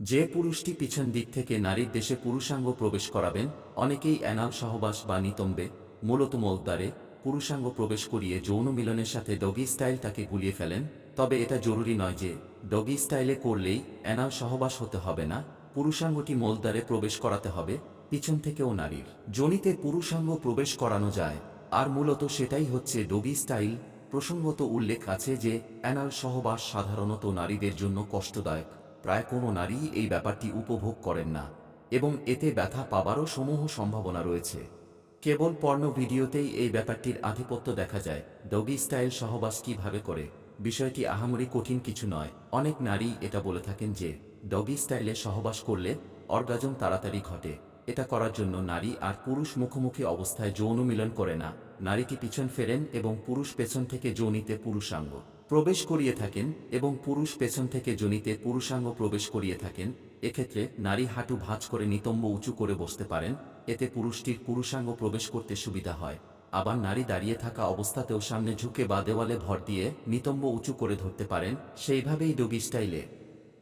যে পুরুষটি পিছন দিক থেকে নারীর দেশে পুরুষাঙ্গ প্রবেশ করাবেন, অনেকেই অ্যানাল সহবাস বা নিতম্বে, মূলত মলদ্বারে পুরুষাঙ্গ প্রবেশ করিয়ে যৌন মিলনের সাথে ডগি স্টাইল তাকে গুলিয়ে ফেলেন। তবে এটা জরুরি নয় যে ডগি স্টাইলে করলেই অ্যানাল সহবাস হতে হবে না। পুরুষাঙ্গটি মলদ্বারে প্রবেশ করাতে হবে, পিছন থেকেও নারীর যোনিতে পুরুষাঙ্গ প্রবেশ করানো যায়। আর মূলত সেটাই হচ্ছে ডগি স্টাইল। প্রসঙ্গত উল্লেখ আছে যে অ্যানাল সহবাস সাধারণত নারীদের জন্য কষ্টদায়ক। প্রায় কোনো নারী এই ব্যাপারটি উপভোগ করেন না এবং এতে ব্যথা পাবারও সমূহ সম্ভাবনা রয়েছে। কেবল পর্নো ভিডিওতেই এই ব্যাপারটির আধিপত্য দেখা যায়। ডগি স্টাইল সহবাস কীভাবে করে? বিষয়টি আহামরি কঠিন কিছু নয়। অনেক নারী এটা বলে থাকেন যে ডগি স্টাইলে সহবাস করলে অর্গাজম তাড়াতাড়ি ঘটে। এটা করার জন্য নারী আর পুরুষ মুখোমুখি অবস্থায় যৌন মিলন করে না, নারীটি পিছন ফেরেন এবং পুরুষ পেছন থেকে যোনিতে পুরুষাঙ্গ প্রবেশ করিয়ে থাকেন এবং পুরুষ পেছন থেকে যোনিতে পুরুষাঙ্গ প্রবেশ করিয়ে থাকেন। এক্ষেত্রে নারী হাঁটু ভাঁজ করে নিতম্ব উঁচু করে বসতে পারেন, এতে পুরুষটির পুরুষাঙ্গ প্রবেশ করতে সুবিধা হয়। আবার নারী দাঁড়িয়ে থাকা অবস্থাতেও সামনে ঝুঁকে বা দেওয়ালে ভর দিয়ে নিতম্ব উঁচু করে ধরতে পারেন। সেইভাবেই ডগি স্টাইলে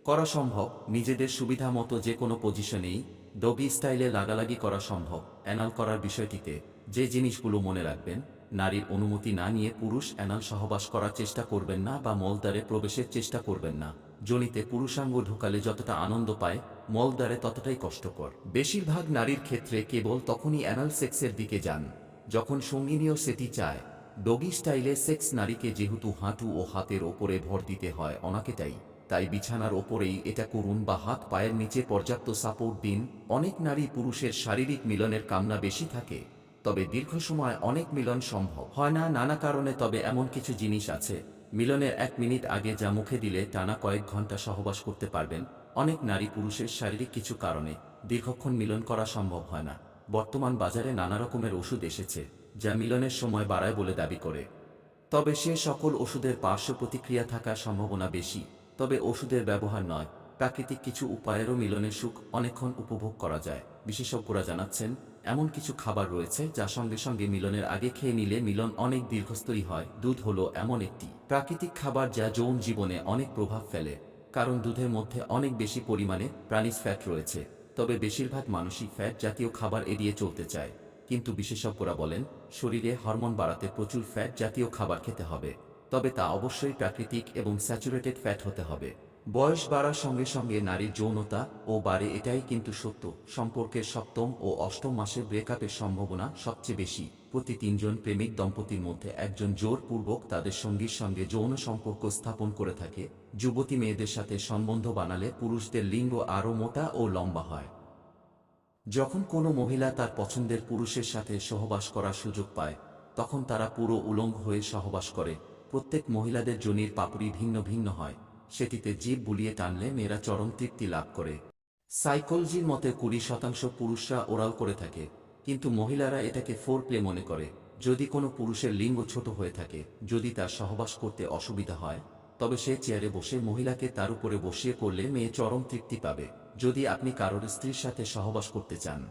করা সম্ভব। নিজেদের সুবিধা মতো যে কোনো পজিশনেই ডগি স্টাইলে লাগালাগি করা সম্ভব। অ্যানাল করার বিষয়টিতে যে জিনিসগুলো মনে রাখবেন: নারীর অনুমতি না নিয়ে পুরুষ অ্যানাল সহবাস করার চেষ্টা করবেন না বা মলদ্বারে প্রবেশের চেষ্টা করবেন না। যোনিতে পুরুষাঙ্গ ঢোকালে যতটা আনন্দ পায়, মলদ্বারে ততটাই কষ্টকর। বেশিরভাগ নারীর ক্ষেত্রে কেবল তখনই অ্যানাল সেক্সের দিকে যান যখন সঙ্গিনীও সেটি চায়। ডগি স্টাইলে সেক্স নারীকে যেহেতু হাঁটু ও হাতের ওপরে ভর দিতে হয় অনেকটাই, তাই বিছানার ওপরেই এটা করুন বা হাত পায়ের নিচে পর্যাপ্ত সাপোর্ট দিন। অনেক নারী পুরুষের শারীরিক মিলনের কামনা বেশি থাকে, তবে দীর্ঘ সময় অনেক মিলন সম্ভব হয় না নানা কারণে। তবে এমন কিছু জিনিস আছে, মিলনের 1 মিনিট আগে যা মুখে দিলে টানা কয়েক ঘন্টা সহবাস করতে পারবেন। অনেক নারী পুরুষের শারীরিক কিছু কারণে দীর্ঘক্ষণ মিলন করা সম্ভব হয় না। বর্তমান বাজারে নানা রকমের ওষুধ এসেছে যা মিলনের সময় বাড়ায় বলে দাবি করে, তবে সে সকল ওষুধের পার্শ্ব প্রতিক্রিয়া থাকার সম্ভাবনা বেশি। তবে ওষুধের ব্যবহার নয়, প্রাকৃতিক কিছু উপায়েরও মিলনের সুখ অনেকক্ষণ উপভোগ করা যায়। বিশেষজ্ঞরা জানাচ্ছেন, এমন কিছু খাবার রয়েছে যা সঙ্গে সঙ্গে মিলনের আগে খেয়ে নিলে মিলন অনেক দীর্ঘস্থায়ী হয়। দুধ হলো এমন একটি প্রাকৃতিক খাবার যা যৌন জীবনে অনেক প্রভাব ফেলে, কারণ দুধের মধ্যে অনেক বেশি পরিমাণে প্রাণিজ ফ্যাট রয়েছে। তবে বেশিরভাগ মানুষই ফ্যাট জাতীয় খাবার এড়িয়ে চলতে চায়, কিন্তু বিশেষজ্ঞরা বলেন শরীরে হরমোন বাড়াতে প্রচুর ফ্যাট জাতীয় খাবার খেতে হবে, তবে তা অবশ্যই প্রাকৃতিক এবং স্যাচুরেটেড ফ্যাট হতে হবে। বয়স বাড়ার সঙ্গে সঙ্গে নারীর যৌনতা ও বাড়ে, এটাই কিন্তু সত্য। সম্পর্কের 7ম ও 8ম মাসে ব্রেকআপের সম্ভাবনা সবচেয়ে বেশি। প্রতি 3 জন প্রেমিক দম্পতির মধ্যে একজন জোরপূর্বক তাদের সঙ্গীর সঙ্গে যৌন সম্পর্ক স্থাপন করে থাকে। যুবতী মেয়েদের সাথে সম্বন্ধ বানালে পুরুষদের লিঙ্গ আরও মোটা ও লম্বা হয়। যখন কোনো মহিলা তার পছন্দের পুরুষের সাথে সহবাস করার সুযোগ পায়, তখন তারা পুরো উলঙ্গ হয়ে সহবাস করে। প্রত্যেক মহিলাদের যোনির পাপড়ি ভিন্ন ভিন্ন হয়, সেটিতে জিভ বুলিয়ে টানলে মেয়েরা চরম তৃপ্তি লাভ করে। সাইকোলজির মতে 20% পুরুষরা ওরাল করে থাকে, কিন্তু মহিলারা এটাকে ফোর প্লে মনে করে। যদি কোনো পুরুষের লিঙ্গ ছোট হয়ে থাকে, যদি তার সহবাস করতে অসুবিধা হয়, তবে সে চেয়ারে বসে মহিলাকে তার উপরে বসিয়ে করলে মেয়ে চরম তৃপ্তি পাবে। যদি আপনি কারোর স্ত্রীর সাথে সহবাস করতে চান,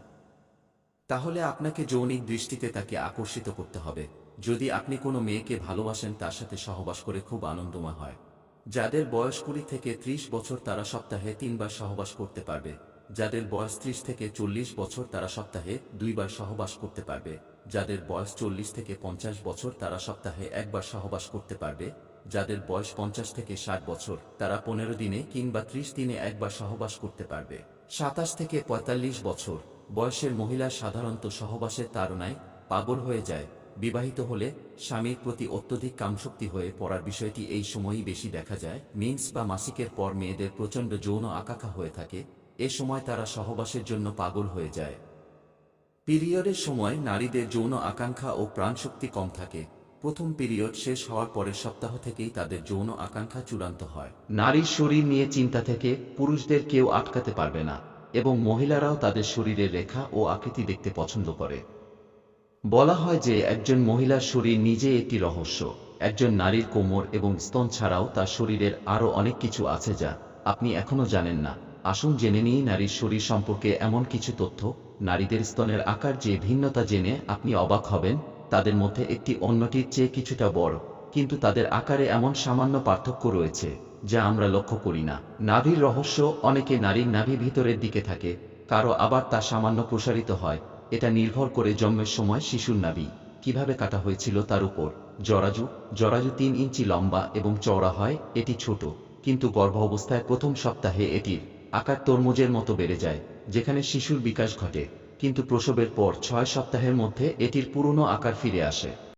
তাহলে আপনাকে যৌনিক দৃষ্টিতে তাকে আকর্ষিত করতে হবে। যদি আপনি কোনো মেয়েকে ভালোবাসেন, তার সাথে সহবাস করে খুব আনন্দময় হয়। যাদের বয়স 20 থেকে 30 বছর তারা সপ্তাহে 3 বার সহবাস করতে পারবে। যাদের বয়স 30 থেকে 40 বছর তারা সপ্তাহে 2 বার সহবাস করতে পারবে। যাদের বয়স 40 থেকে 50 বছর তারা সপ্তাহে 1 বার সহবাস করতে পারবে। যাদের বয়স 50 থেকে 60 বছর তারা 15 দিনে কিংবা 30 দিনে 1 বার সহবাস করতে পারবে। 27 থেকে 45 বছর বয়সের মহিলা সাধারণত সহবাসের তাড়নায় পাগল হয়ে যায়। বিবাহিত হলে স্বামীর প্রতি অত্যধিক কামশক্তি হয়ে পড়ার বিষয়টি এই সময়ই বেশি দেখা যায়। মেন্স বা মাসিকের পর মেয়েদের প্রচণ্ড যৌন আকাঙ্ক্ষা হয়ে থাকে, এ সময় তারা সহবাসের জন্য পাগল হয়ে যায়। পিরিয়ডের সময় নারীদের যৌন আকাঙ্ক্ষা ও প্রাণশক্তি কম থাকে। প্রথম পিরিয়ড শেষ হওয়ার পরের সপ্তাহ থেকেই তাদের যৌন আকাঙ্ক্ষা চূড়ান্ত হয়। নারীর শরীর নিয়ে চিন্তা থেকে পুরুষদের কেউ আটকাতে পারবে না, এবং মহিলারাও তাদের শরীরের রেখা ও আকৃতি দেখতে পছন্দ করে। বলা হয় যে একজন মহিলার শরীর নিজে একটি রহস্য। একজন নারীর কোমর এবং স্তন ছাড়াও তার শরীরের আরও অনেক কিছু আছে যা আপনি এখনও জানেন না। আসুন জেনে নিই নারীর শরীর সম্পর্কে এমন কিছু তথ্য। নারীদের স্তনের আকার যে ভিন্নতা জেনে আপনি অবাক হবেন। তাদের মধ্যে একটি অন্যটির চেয়ে কিছুটা বড়, কিন্তু তাদের আকারে এমন সামান্য পার্থক্য রয়েছে যা আমরা লক্ষ্য করি না। নাভির রহস্য: অনেকে নারীর নাভি ভিতরের দিকে থাকে, কারো আবার তা সামান্য প্রসারিত হয়। এটা নির্ভর করে জন্মের সময় শিশুর নাভি কিভাবে কাটা হয়েছিল তার উপর। জরাজু: জরাজু 3 ইঞ্চি লম্বা এবং চওড়া হয়। এটি ছোট, কিন্তু গর্ভাবস্থায় প্রথম সপ্তাহে এটির আকার তরমুজের মতো বেড়ে যায়, যেখানে শিশুর বিকাশ ঘটে, কিন্তু প্রসবের পর 6 সপ্তাহের মধ্যে এটির পুরনো আকার ফিরে আসে।